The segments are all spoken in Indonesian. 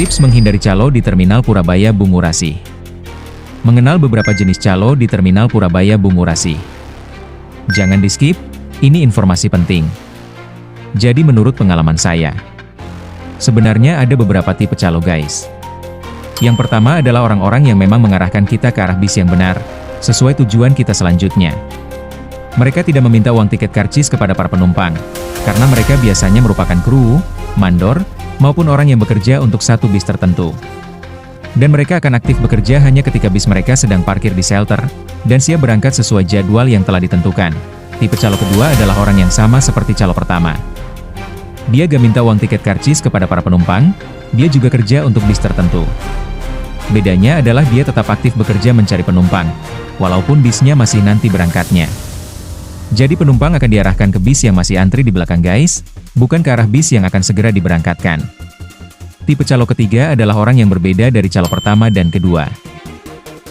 Tips menghindari calo di Terminal Purabaya Bungurasi. Mengenal beberapa jenis calo di Terminal Purabaya Bungurasi. Jangan di-skip, ini informasi penting. Jadi menurut pengalaman saya, sebenarnya ada beberapa tipe calo guys. Yang pertama adalah orang-orang yang memang mengarahkan kita ke arah bis yang benar, sesuai tujuan kita selanjutnya. Mereka tidak meminta uang tiket karcis kepada para penumpang, karena mereka biasanya merupakan kru, mandor, maupun orang yang bekerja untuk satu bis tertentu. Dan mereka akan aktif bekerja hanya ketika bis mereka sedang parkir di shelter, dan siap berangkat sesuai jadwal yang telah ditentukan. Tipe calo kedua adalah orang yang sama seperti calo pertama. Dia gak minta uang tiket karcis kepada para penumpang, dia juga kerja untuk bis tertentu. Bedanya adalah dia tetap aktif bekerja mencari penumpang, walaupun bisnya masih nanti berangkatnya. Jadi penumpang akan diarahkan ke bis yang masih antri di belakang guys, bukan ke arah bis yang akan segera diberangkatkan. Tipe calo ketiga adalah orang yang berbeda dari calo pertama dan kedua.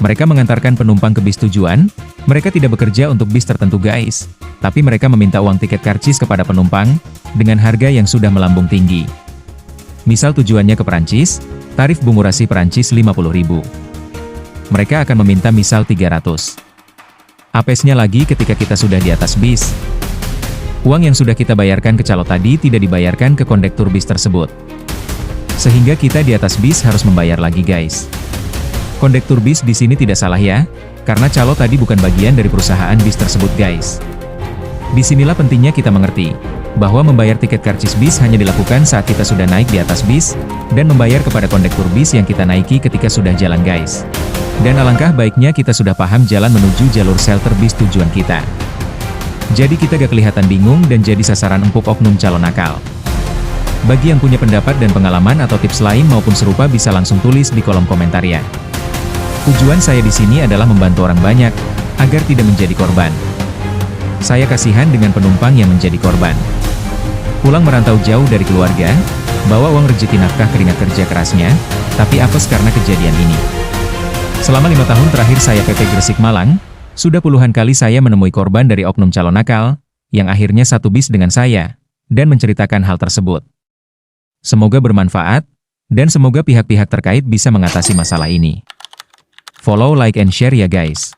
Mereka mengantarkan penumpang ke bis tujuan, mereka tidak bekerja untuk bis tertentu guys, tapi mereka meminta uang tiket karcis kepada penumpang, dengan harga yang sudah melambung tinggi. Misal tujuannya ke Perancis, tarif Bungurasi Perancis 50.000. Mereka akan meminta misal 300. Apesnya lagi ketika kita sudah di atas bis. Uang yang sudah kita bayarkan ke calo tadi tidak dibayarkan ke kondektur bis tersebut. Sehingga kita di atas bis harus membayar lagi guys. Kondektur bis di sini tidak salah ya, karena calo tadi bukan bagian dari perusahaan bis tersebut guys. Disinilah pentingnya kita mengerti, bahwa membayar tiket karcis bis hanya dilakukan saat kita sudah naik di atas bis, dan membayar kepada kondektur bis yang kita naiki ketika sudah jalan guys. Dan alangkah baiknya kita sudah paham jalan menuju jalur shelter bis tujuan kita. Jadi kita gak kelihatan bingung dan jadi sasaran empuk oknum calo nakal. Bagi yang punya pendapat dan pengalaman atau tips lain maupun serupa bisa langsung tulis di kolom komentar ya. Tujuan saya di sini adalah membantu orang banyak, agar tidak menjadi korban. Saya kasihan dengan penumpang yang menjadi korban. Pulang merantau jauh dari keluarga, bawa uang rezeki nafkah keringat kerja kerasnya, tapi apes karena kejadian ini. Selama 5 tahun terakhir saya PP Gresik Malang, sudah puluhan kali saya menemui korban dari oknum calo nakal, yang akhirnya satu bis dengan saya, dan menceritakan hal tersebut. Semoga bermanfaat, dan semoga pihak-pihak terkait bisa mengatasi masalah ini. Follow, like, and share ya guys.